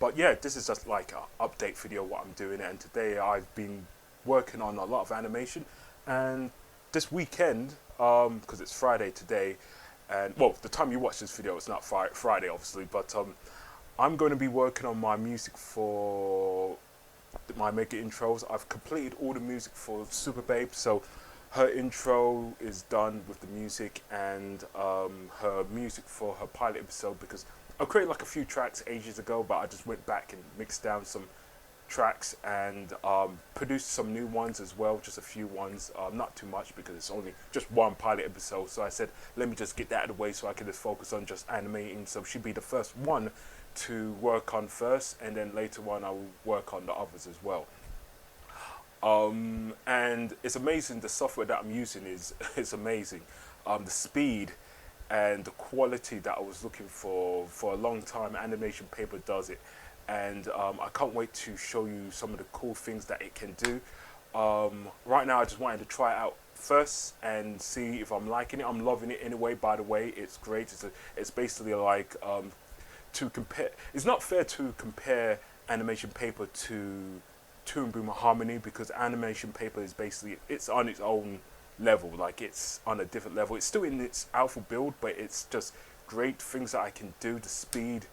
But yeah, this is just like an update video what I'm doing, and today I've been working on a lot of animation, and this weekend, because it's Friday today, and well, the time you watch this video, it's not Friday, obviously, but I'm going to be working on my music for my mega intros. I've completed all the music for Super Babe, so her intro is done with the music, and her music for her pilot episode, because I created like a few tracks ages ago, but I just went back and mixed down some tracks and produced some new ones as well, just a few ones, not too much because it's only just one pilot episode. So I said, let me just get that out of the way so I can just focus on just animating. So she'll be the first one to work on first, and then later on I will work on the others as well. And it's amazing, the software that I'm using is amazing. The speed and the quality that I was looking for a long time, Animation Paper does it. And I can't wait to show you some of the cool things that it can do. Right now I just wanted to try it out first and see if I'm liking it. I'm loving it anyway, by the way. It's great. It's basically like to compare. It's not fair to compare Animation Paper to Toon Boom Harmony, because Animation Paper is basically, it's on its own level, like it's on a different level. It's still in its alpha build, but it's just great things that I can do. The speed,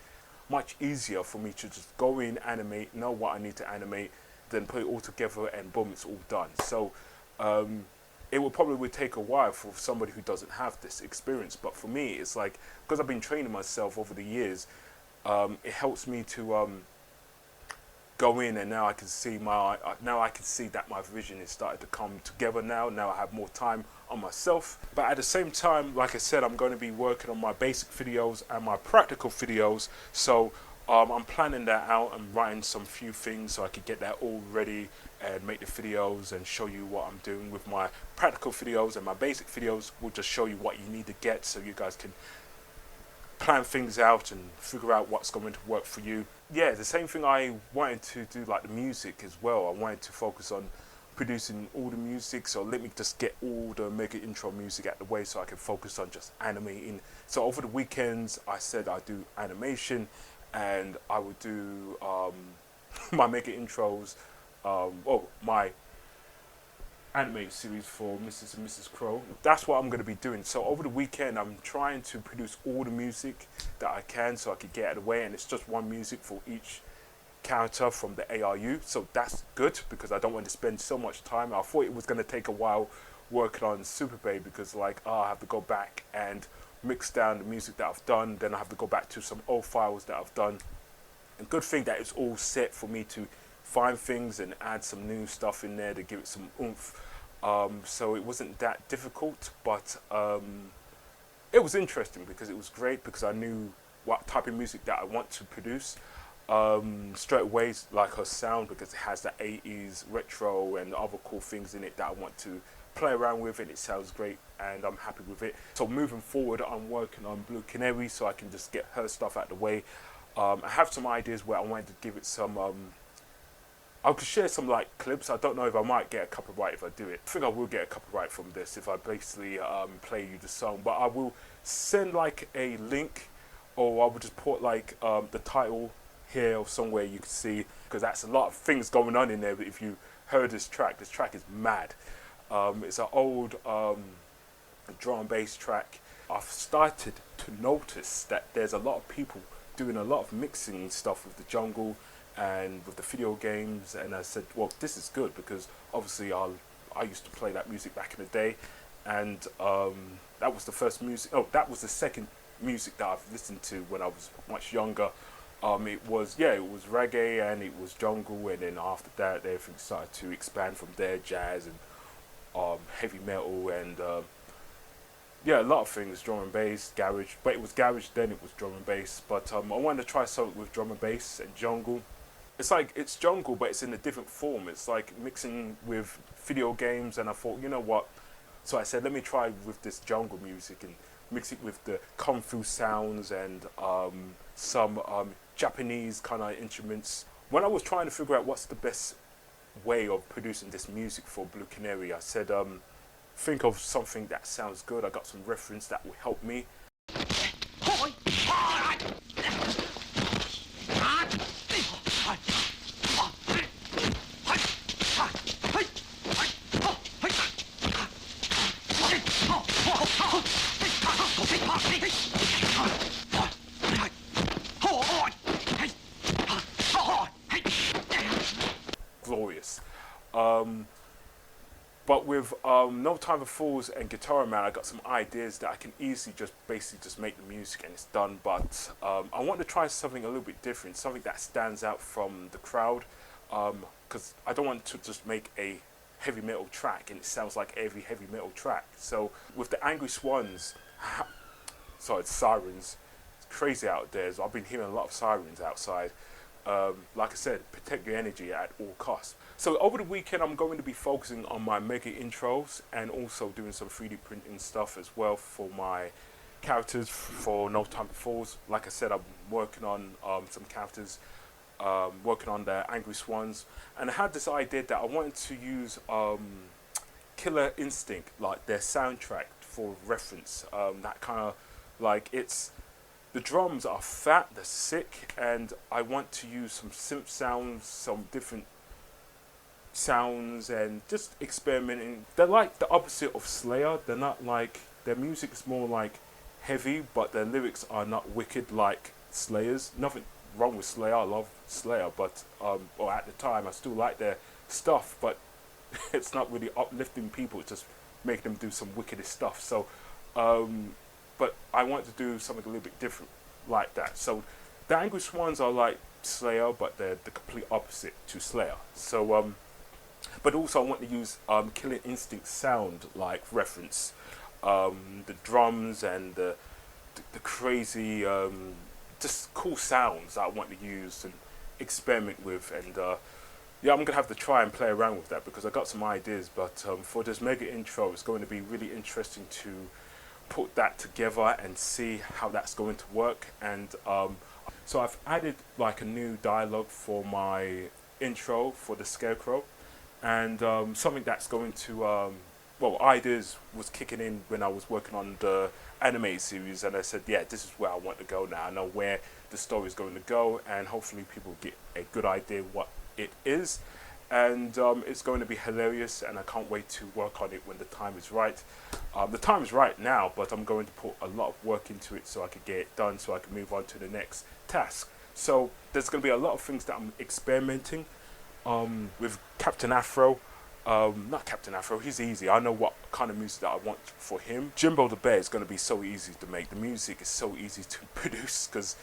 much easier for me to just go in, animate, know what I need to animate, then put it all together, and boom, it's all done. So it will probably take a while for somebody who doesn't have this experience, but for me, it's like, because I've been training myself over the years, it helps me to go in, and now I can see that my vision is starting to come together now. Now I have more time on myself. But at the same time, like I said, I'm going to be working on my basic videos and my practical videos. So I'm planning that out and writing some few things so I could get that all ready and make the videos and show you what I'm doing with my practical videos. And my basic videos will just show you what you need to get so you guys can plan things out and figure out what's going to work for you. Yeah, the same thing, I wanted to do like the music as well. I wanted to focus on producing all the music, so let me just get all the mega intro music out the way so I can focus on just animating. So over the weekends I said I'd do animation, and I would do my mega intros, my animated series for Mrs. and Mrs. Crow. That's what I'm going to be doing. So over the weekend I'm trying to produce all the music that I can so I could get out of the way, and it's just one music for each character from the ARU. So that's good because I don't want to spend so much time. I thought it was going to take a while working on Super Babe, because like I have to go back and mix down the music that I've done, then I have to go back to some old files that I've done. And good thing that it's all set for me to find things and add some new stuff in there to give it some oomph. So it wasn't that difficult, but it was interesting because it was great, because I knew what type of music that I want to produce straight away, like her sound, because it has the 80s retro and other cool things in it that I want to play around with, and it sounds great and I'm happy with it. So moving forward I'm working on Blue Canary so I can just get her stuff out of the way. I have some ideas where I wanted to give it some I could share some like clips. I don't know if I might get a copyright if I do it. I think I will get a copyright from this if I basically play you the song, but I will send like a link, or I will just put like the title here or somewhere you can see, because that's a lot of things going on in there. But if you heard this track is mad. It's an old drum and bass track. I've started to notice that there's a lot of people doing a lot of mixing stuff with the jungle and with the video games, and I said, well, this is good, because obviously I used to play that music back in the day, and that was the first music, that was the second music that I've listened to when I was much younger. It was reggae and it was jungle, and then after that everything started to expand from there, jazz and heavy metal and yeah, a lot of things, drum and bass, garage, but it was garage then it was drum and bass. But I wanted to try something with drum and bass and jungle. It's like, it's jungle but it's in a different form. It's like mixing with video games, and I thought, you know what, so I said let me try with this jungle music and mix it with the kung fu sounds and some Japanese kind of instruments. When I was trying to figure out what's the best way of producing this music for Blue Canary, I said think of something that sounds good. I got some reference that will help me. But with No Time for Fools and Guitar Man, I got some ideas that I can easily just basically just make the music and it's done. But I want to try something a little bit different, something that stands out from the crowd. Because I don't want to just make a heavy metal track and it sounds like every heavy metal track. So with the Angry Swans, sorry, it's sirens. It's crazy out there. So I've been hearing a lot of sirens outside. Like I said, protect your energy at all costs. So over the weekend, I'm going to be focusing on my mega intros and also doing some 3D printing stuff as well for my characters for No Time for Fools. Like I said, I'm working on some characters, working on the Angry Swans, and I had this idea that I wanted to use Killer Instinct, like their soundtrack, for reference. That kind of like the drums are fat, they're sick, and I want to use some synth sounds, some different sounds, and just experimenting. They're like the opposite of Slayer. They're not like, their music is more like heavy, but their lyrics are not wicked like Slayer's. Nothing wrong with Slayer, I love Slayer, but or at the time I still like their stuff, but it's not really uplifting people, it's just making them do some wicked stuff. So but I want to do something a little bit different like that. So the Angry Swans are like Slayer, but they're the complete opposite to Slayer. So but also I want to use Killer Instinct sound like reference, the drums and the crazy just cool sounds that I want to use and experiment with. And yeah, I'm gonna have to try and play around with that because I got some ideas. But for this mega intro, it's going to be really interesting to put that together and see how that's going to work. And so I've added like a new dialogue for my intro for the Scarecrow, and something that's going to well, ideas was kicking in when I was working on the anime series, and I said, yeah, this is where I want to go now. I know where the story is going to go, and hopefully people get a good idea what it is. And it's going to be hilarious, and I can't wait to work on it when the time is right. The time is right now, but I'm going to put a lot of work into it so I can get it done, so I can move on to the next task. So there's going to be a lot of things that I'm experimenting with Captain Afro. Not Captain Afro, he's easy. I know what kind of music that I want for him. Jimbo the Bear is going to be so easy to make. The music is so easy to produce because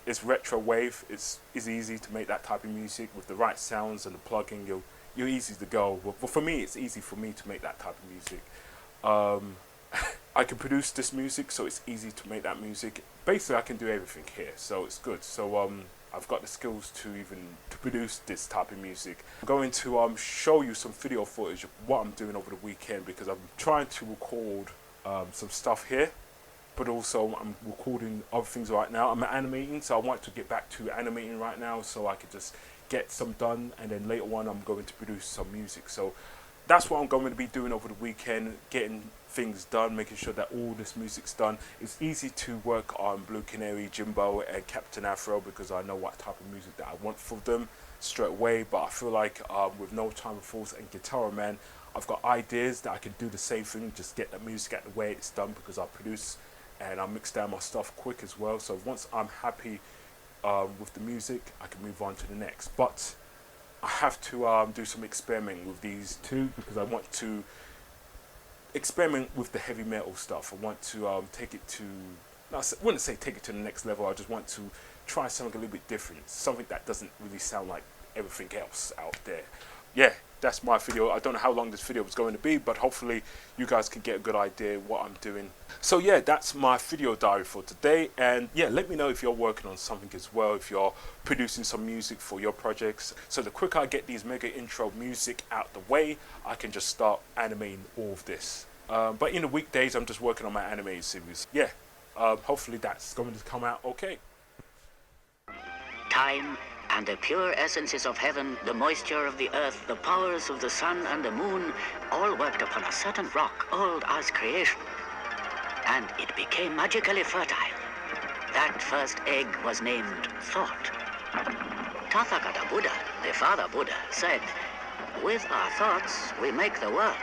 it's retro wave. It's easy to make that type of music with the right sounds and the plugin. You're easy to go. But for me, it's easy for me to make that type of music. I can produce this music, so it's easy to make that music. Basically, I can do everything here, so it's good. So I've got the skills to produce this type of music. I'm going to show you some video footage of what I'm doing over the weekend, because I'm trying to record some stuff here, but also I'm recording other things right now. I'm animating, so I want to get back to animating right now so I could just get some done, and then later on I'm going to produce some music. So that's what I'm going to be doing over the weekend, getting things done, making sure that all this music's done. It's easy to work on Blue Canary, Jimbo and Captain Afro because I know what type of music that I want for them straight away. But I feel like with No Time for Fools and Guitar Man, I've got ideas that I can do the same thing, just get the music out the way it's done, because I produce and I mix down my stuff quick as well. So once I'm happy with the music, I can move on to the next. But I have to do some experimenting with these two, because I want to experiment with the heavy metal stuff. I want to take it to, I wouldn't say take it to the next level, I just want to try something a little bit different, something that doesn't really sound like everything else out there. Yeah, that's my video. I don't know how long this video is going to be, but hopefully you guys can get a good idea what I'm doing. So yeah, that's my video diary for today. And yeah, let me know if you're working on something as well, if you're producing some music for your projects. So the quicker I get these mega intro music out the way, I can just start animating all of this. But in the weekdays, I'm just working on my anime series. Yeah, hopefully that's going to come out okay. Time and the pure essences of heaven, the moisture of the earth, the powers of the sun and the moon, all worked upon a certain rock, old as creation. And it became magically fertile. That first egg was named Thought. Tathagata Buddha, the father Buddha, said, "With our thoughts, we make the world."